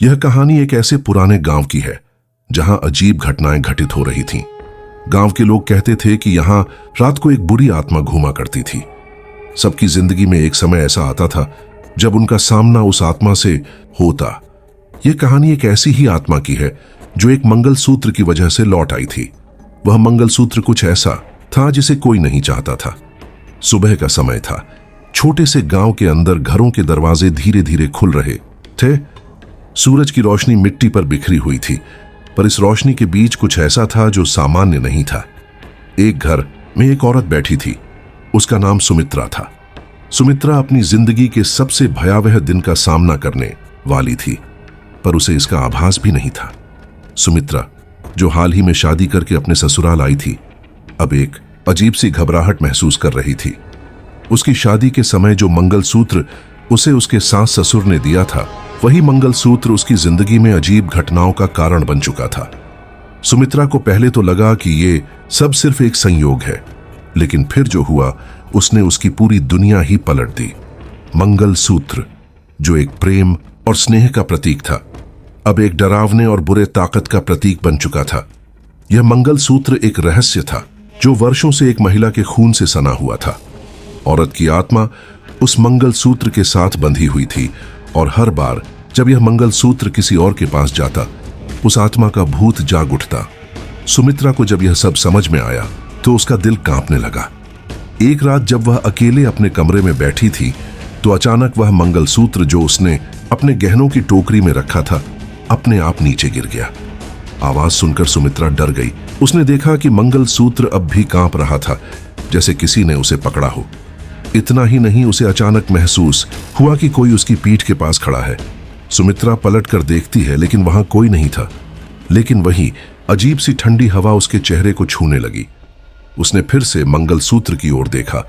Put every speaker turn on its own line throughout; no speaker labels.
यह कहानी एक ऐसे पुराने गांव की है जहां अजीब घटनाएं घटित हो रही थीं। गांव के लोग कहते थे कि यहां रात को एक बुरी आत्मा घूमा करती थी। सबकी जिंदगी में एक समय ऐसा आता था जब उनका सामना उस आत्मा से होता। यह कहानी एक ऐसी ही आत्मा की है जो एक मंगलसूत्र की वजह से लौट आई थी। वह मंगलसूत्र कुछ ऐसा था जिसे कोई नहीं चाहता था। सुबह का समय था। छोटे से गांव के अंदर घरों के दरवाजे धीरे धीरे खुल रहे थे। सूरज की रोशनी मिट्टी पर बिखरी हुई थी, पर इस रोशनी के बीच कुछ ऐसा था जो सामान्य नहीं था। एक घर में एक औरत बैठी थी। उसका नाम सुमित्रा था। सुमित्रा अपनी जिंदगी के सबसे भयावह दिन का सामना करने वाली थी, पर उसे इसका आभास भी नहीं था। सुमित्रा, जो हाल ही में शादी करके अपने ससुराल आई थी, अब एक अजीब सी घबराहट महसूस कर रही थी। उसकी शादी के समय जो मंगलसूत्र उसे उसके सास ससुर ने दिया था, वही मंगलसूत्र उसकी जिंदगी में अजीब घटनाओं का कारण बन चुका था। सुमित्रा को पहले तो लगा कि ये सब सिर्फ एक संयोग है, लेकिन फिर जो हुआ उसने उसकी पूरी दुनिया ही पलट दी। मंगलसूत्र, जो एक प्रेम और स्नेह का प्रतीक था, अब एक डरावने और बुरे ताकत का प्रतीक बन चुका था। यह मंगलसूत्र एक रहस्य था जो वर्षों से एक महिला के खून से सना हुआ था। औरत की आत्मा उस मंगलसूत्र के साथ बंधी हुई थी, और हर बार जब यह मंगलसूत्र किसी और के पास जाता, उस आत्मा का भूत जाग उठता। सुमित्रा को जब यह सब समझ में आया तो उसका दिल कांपने लगा। एक रात जब वह अकेले अपने कमरे में बैठी थी, तो अचानक वह मंगलसूत्र जो उसने अपने गहनों की टोकरी में रखा था, अपने आप नीचे गिर गया। आवाज सुनकर सुमित्रा डर गई। उसने देखा कि मंगलसूत्र अब भी कांप रहा था, जैसे किसी ने उसे पकड़ा हो। इतना ही नहीं, उसे अचानक महसूस हुआ कि कोई उसकी पीठ के पास खड़ा है। सुमित्रा पलट कर देखती है, लेकिन वहां कोई नहीं था। लेकिन वही अजीब सी ठंडी हवा उसके चेहरे को छूने लगी। उसने फिर से मंगलसूत्र की ओर देखा,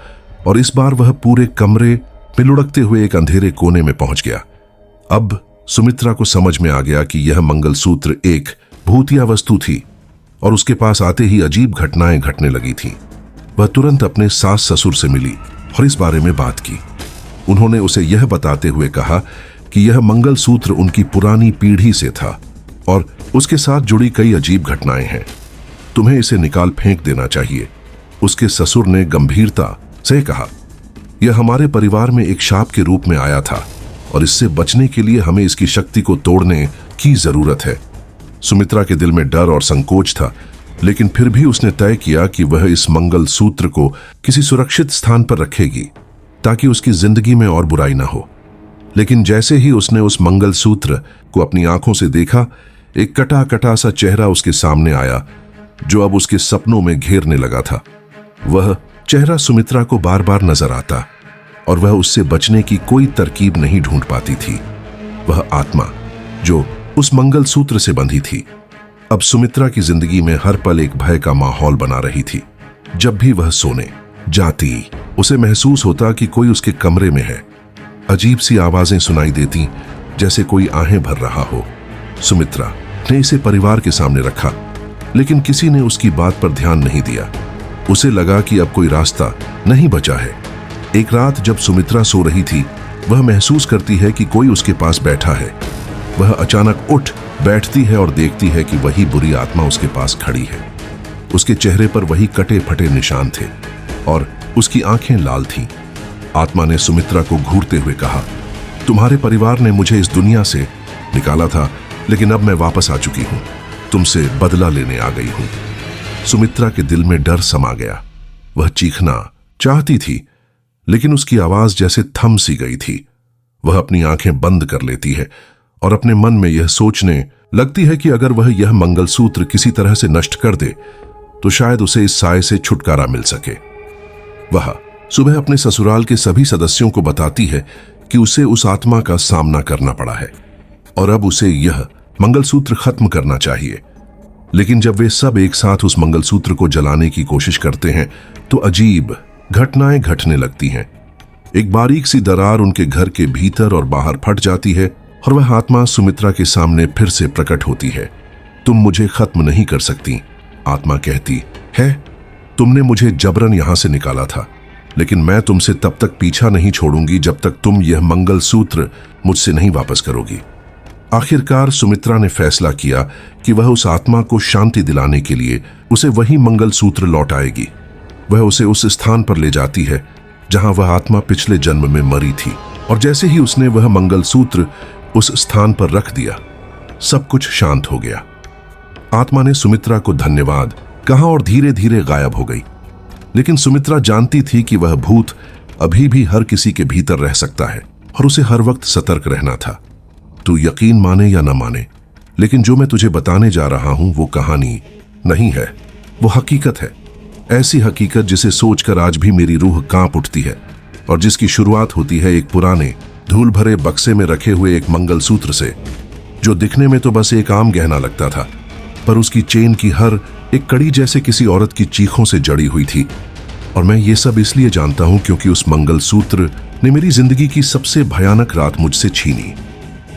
और इस बार वह पूरे कमरे में लुढ़कते हुए एक अंधेरे कोने में पहुंच गया। अब सुमित्रा को समझ में आ गया कि यह मंगलसूत्र एक भूतिया वस्तु थी, और उसके पास आते ही अजीब घटनाएं घटने लगी थीं। वह तुरंत अपने सास ससुर से मिली और इस बारे में बात की। उन्होंने उसे यह बताते हुए कहा कि यह मंगलसूत्र उनकी पुरानी पीढ़ी से था और उसके साथ जुड़ी कई अजीब घटनाएं हैं। तुम्हें इसे निकाल फेंक देना चाहिए। उसके ससुर ने गंभीरता से कहा, यह हमारे परिवार में एक शाप के रूप में आया था, और इससे बचने के लिए हमें इसकी शक्ति को तोड़ने की जरूरत है। सुमित्रा के दिल में डर और संकोच था, लेकिन फिर भी उसने तय किया कि वह इस मंगलसूत्र को किसी सुरक्षित स्थान पर रखेगी, ताकि उसकी जिंदगी में और बुराई ना हो। लेकिन जैसे ही उसने उस मंगलसूत्र को अपनी आंखों से देखा, एक कटा कटा सा चेहरा उसके सामने आया, जो अब उसके सपनों में घेरने लगा था। वह चेहरा सुमित्रा को बार बार नजर आता, और वह उससे बचने की कोई तरकीब नहीं ढूंढ पाती थी। वह आत्मा जो उस मंगलसूत्र से बंधी थी, अब सुमित्रा की जिंदगी में हर पल एक भय का माहौल बना रही थी। जब भी वह सोने जाती, उसे महसूस होता कि कोई उसके कमरे में है। अजीब सी आवाजें सुनाई देती, जैसे कोई आहें भर रहा हो। सुमित्रा ने इसे परिवार के सामने रखा, लेकिन किसी ने उसकी बात पर ध्यान नहीं दिया। उसे लगा कि अब कोई रास्ता नहीं बचा है। एक रात जब सुमित्रा सो रही थी, वह महसूस करती है कि कोई उसके पास बैठा है। वह अचानक उठ बैठती है और देखती है कि वही बुरी आत्मा उसके पास खड़ी है। उसके चेहरे पर वही कटे फटे निशान थे, और उसकी आंखें लाल थीं। आत्मा ने सुमित्रा को घूरते हुए कहा, तुम्हारे परिवार ने मुझे इस दुनिया से निकाला था, लेकिन अब मैं वापस आ चुकी हूं। तुमसे बदला लेने आ गई हूं। सुमित्रा के दिल में डर समा गया। वह चीखना चाहती थी, लेकिन उसकी आवाज जैसे थम सी गई थी। वह अपनी आंखें बंद कर लेती है और अपने मन में यह सोचने लगती है कि अगर वह यह मंगलसूत्र किसी तरह से नष्ट कर दे, तो शायद उसे इस साए से छुटकारा मिल सके। वह सुबह अपने ससुराल के सभी सदस्यों को बताती है कि उसे उस आत्मा का सामना करना पड़ा है, और अब उसे यह मंगलसूत्र खत्म करना चाहिए। लेकिन जब वे सब एक साथ उस मंगलसूत्र को जलाने की कोशिश करते हैं, तो अजीब घटनाएं घटने लगती हैं। एक बारीक सी दरार उनके घर के भीतर और बाहर फट जाती है, और वह आत्मा सुमित्रा के सामने फिर से प्रकट होती है। तुम मुझे खत्म नहीं कर सकती, आत्मा कहती है। तुमने मुझे जबरन यहां से निकाला था, लेकिन मैं तुमसे तब तक पीछा नहीं छोड़ूंगी जब तक तुम यह मंगलसूत्र मुझसे नहीं वापस करोगी। आखिरकार सुमित्रा ने फैसला किया कि वह उस आत्मा को शांति दिलाने के लिए उसे वही मंगलसूत्र लौटाएगी। वह उसे उस स्थान पर ले जाती है जहां वह आत्मा पिछले जन्म में मरी थी। और जैसे ही उसने वह मंगलसूत्र उस स्थान पर रख दिया, सब कुछ शांत हो गया। आत्मा ने सुमित्रा को धन्यवाद कहा और धीरे धीरे गायब हो गई। लेकिन सुमित्रा जानती थी कि वह भूत अभी भी हर किसी के भीतर रह सकता है और उसे हर वक्त सतर्क रहना था। तू यकीन माने या न माने, लेकिन जो मैं तुझे बताने जा रहा हूं वो कहानी नहीं है, वो हकीकत है। ऐसी हकीकत जिसे सोचकर आज भी मेरी रूह कांप उठती है और जिसकी शुरुआत होती है एक पुराने धूल भरे बक्से में रखे हुए एक मंगलसूत्र से, जो दिखने में तो बस एक आम गहना लगता था, पर उसकी चेन की हर एक कड़ी जैसे किसी औरत की चीखों से जड़ी हुई थी। और मैं ये सब इसलिए जानता हूं क्योंकि उस मंगलसूत्र ने मेरी जिंदगी की सबसे भयानक रात मुझसे छीनी।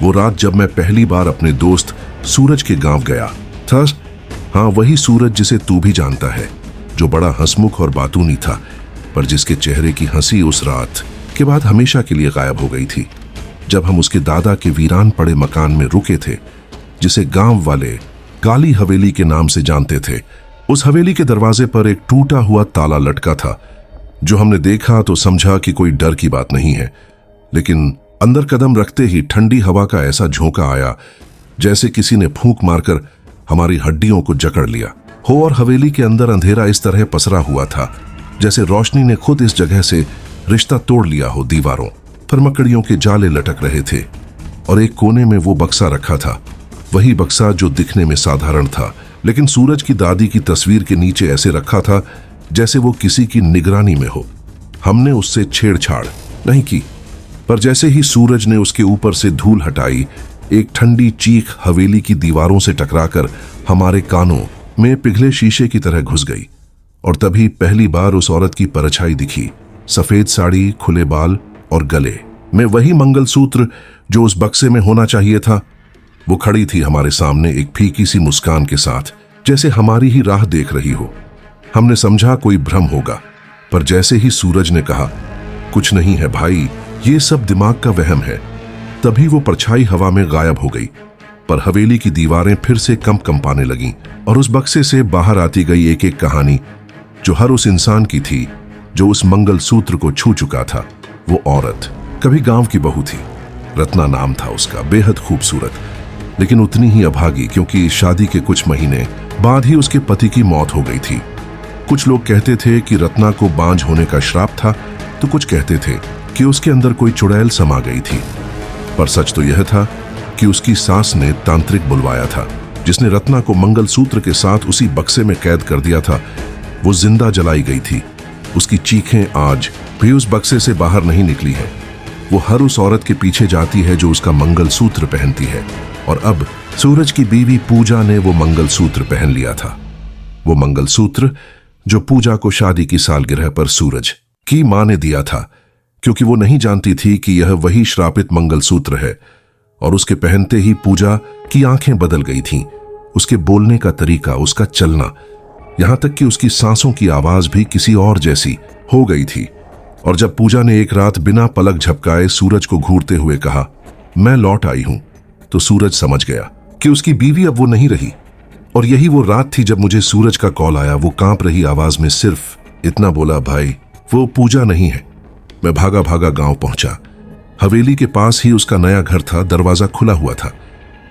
वो रात जब मैं पहली बार अपने दोस्त सूरज के गांव गया था। हाँ, वही सूरज जिसे तू भी जानता है, जो बड़ा हंसमुख और बातूनी था, पर जिसके चेहरे की हंसी उस रात के बाद हमेशा के लिए गायब हो गई थी। जब हम उसके दादा के वीरान पड़े मकान में रुके थे, जिसे गांव वाले काली हवेली के नाम से जानते थे, उस हवेली के दरवाजे पर एक टूटा हुआ ताला लटका था। जो हमने देखा तो समझा कि कोई डर की बात नहीं है, लेकिन अंदर कदम रखते ही ठंडी हवा का ऐसा झोंका आया जैसे किसी ने फूंक मारकर हमारी हड्डियों को जकड़ लिया हो। और हवेली के अंदर अंधेरा इस तरह पसरा हुआ था जैसे रोशनी ने खुद इस जगह से रिश्ता तोड़ लिया हो। दीवारों पर मकड़ियों के जाले लटक रहे थे और एक कोने में वो बक्सा रखा था, वही बक्सा जो दिखने में साधारण था, लेकिन सूरज की दादी की तस्वीर के नीचे ऐसे रखा था जैसे वो किसी की निगरानी में हो। हमने उससे छेड़छाड़ नहीं की, पर जैसे ही सूरज ने उसके ऊपर से धूल हटाई, एक ठंडी चीख हवेली की दीवारों से टकराकर हमारे कानों में पिघले शीशे की तरह घुस गई। और तभी पहली बार उस औरत की परछाई दिखी, सफेद साड़ी, खुले बाल और गले में वही मंगलसूत्र जो उस बक्से में होना चाहिए था। वो खड़ी थी हमारे सामने एक फीकी सी मुस्कान के साथ, जैसे हमारी ही राह देख रही हो। हमने समझा कोई भ्रम होगा, पर जैसे ही सूरज ने कहा, कुछ नहीं है भाई, ये सब दिमाग का वहम है, तभी वो परछाई हवा में गायब हो गई। पर हवेली की दीवारें फिर से कंपाने लगीं और उस बक्से से बाहर आती गई एक एक कहानी, जो हर उस इंसान की थी जो उस मंगलसूत्र को छू चुका था। वो औरत कभी गांव की बहू थी, रत्ना नाम था उसका, बेहद खूबसूरत, लेकिन उतनी ही अभागी, क्योंकि शादी के कुछ महीने बाद ही उसके पति की मौत हो गई थी। कुछ लोग कहते थे कि रत्ना को बांझ होने का श्राप था, तो कुछ कहते थे कि उसके अंदर कोई चुड़ैल समा गई थी। पर सच तो यह था कि उसकी सास ने तांत्रिक बुलवाया था, जिसने रत्ना को मंगलसूत्र के साथ उसी बक्से में कैद कर दिया था। वो जिंदा जलाई गई थी। उसकी चीखें आज भी उस बक्से से बाहर नहीं निकली हैं। वो हर उस औरत के पीछे जाती है जो उसका मंगलसूत्र पहनती है। और अब सूरज की बीवी पूजा ने वो मंगलसूत्र पहन लिया था। वो मंगलसूत्र जो पूजा को शादी की सालगिरह पर सूरज की मां ने दिया था, क्योंकि वो नहीं जानती थी कि यह वही श्रापित मंगलसूत्र है। और उसके पहनते ही पूजा की आंखें बदल गई थीं, उसके बोलने का तरीका, उसका चलना, यहां तक कि उसकी सांसों की आवाज भी किसी और जैसी हो गई थी। और जब पूजा ने एक रात बिना पलक झपकाए सूरज को घूरते हुए कहा, मैं लौट आई हूं, तो सूरज समझ गया कि उसकी बीवी अब वो नहीं रही। और यही वो रात थी जब मुझे सूरज का कॉल आया। वो कांप रही आवाज में सिर्फ इतना बोला, भाई वो पूजा नहीं है। मैं भागा भागा गांव पहुंचा। हवेली के पास ही उसका नया घर था, दरवाजा खुला हुआ था।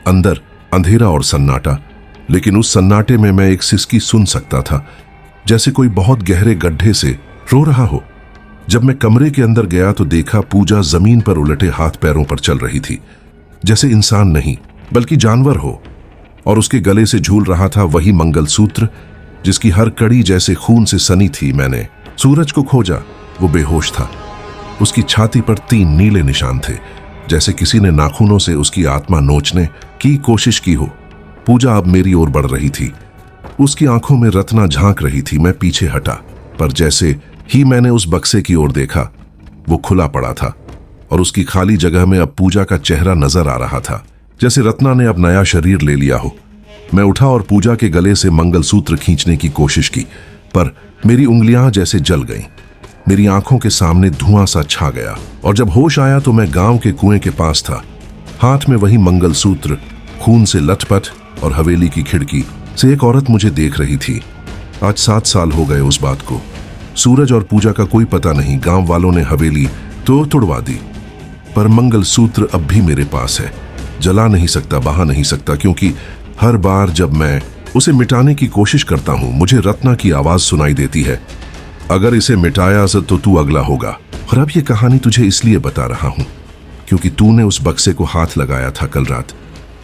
अंदर अंधेरा और सन्नाटा, लेकिन उस सन्नाटे में मैं एक सिसकी सुन सकता था, जैसे कोई बहुत गहरे गड्ढे से रो रहा हो। जब मैं कमरे के अंदर गया तो देखा पूजा जमीन पर उलटे हाथ पैरों पर चल रही थी, जैसे इंसान नहीं बल्कि जानवर हो। और उसके गले से झूल रहा था वही मंगलसूत्र जिसकी हर कड़ी जैसे खून से सनी थी। मैंने सूरज को खोजा, वो बेहोश था। उसकी छाती पर 3 नीले निशान थे, जैसे किसी ने नाखूनों से उसकी आत्मा नोचने की कोशिश की हो। पूजा अब मेरी ओर बढ़ रही थी। उसकी आंखों में रत्ना झांक रही थी। मैं पीछे हटा, पर जैसे ही मैंने उस बक्से की ओर देखा, वो खुला पड़ा था और उसकी खाली जगह में अब पूजा का चेहरा नजर आ रहा था, जैसे रत्ना ने अब नया शरीर ले लिया हो। मैं उठा और पूजा के गले से मंगलसूत्र खींचने की कोशिश की, पर मेरी उंगलियां जैसे जल गईं। मेरी आंखों के सामने धुआं सा छा गया और जब होश आया तो मैं गांव के कुएं के पास था। हाथ में वही मंगलसूत्र, खून से लथपथ, और हवेली की खिड़की से एक औरत मुझे देख रही थी। आज 7 साल हो गए उस बात को। सूरज और पूजा का कोई पता नहीं। गांव वालों ने हवेली तो तुड़वा दी, पर मंगलसूत्र अब भी मेरे पास है। जला नहीं सकता, बहा नहीं सकता, क्योंकि हर बार जब मैं उसे मिटाने की कोशिश करता हूं, मुझे रत्ना की आवाज सुनाई देती है, अगर इसे मिटाया तो तू अगला होगा। और अब ये कहानी तुझे इसलिए बता रहा हूं क्योंकि तूने उस बक्से को हाथ लगाया था कल रात,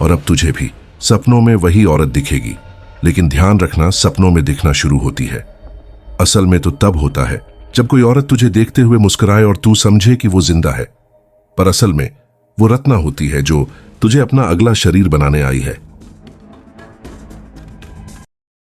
और अब तुझे भी सपनों में वही औरत दिखेगी। लेकिन ध्यान रखना, सपनों में दिखना शुरू होती है। असल में तो तब होता है जब कोई औरत तुझे देखते हुए मुस्कुराए और तू समझे कि वो जिंदा है, पर असल में वो रत्ना होती है जो तुझे अपना अगला शरीर बनाने आई है।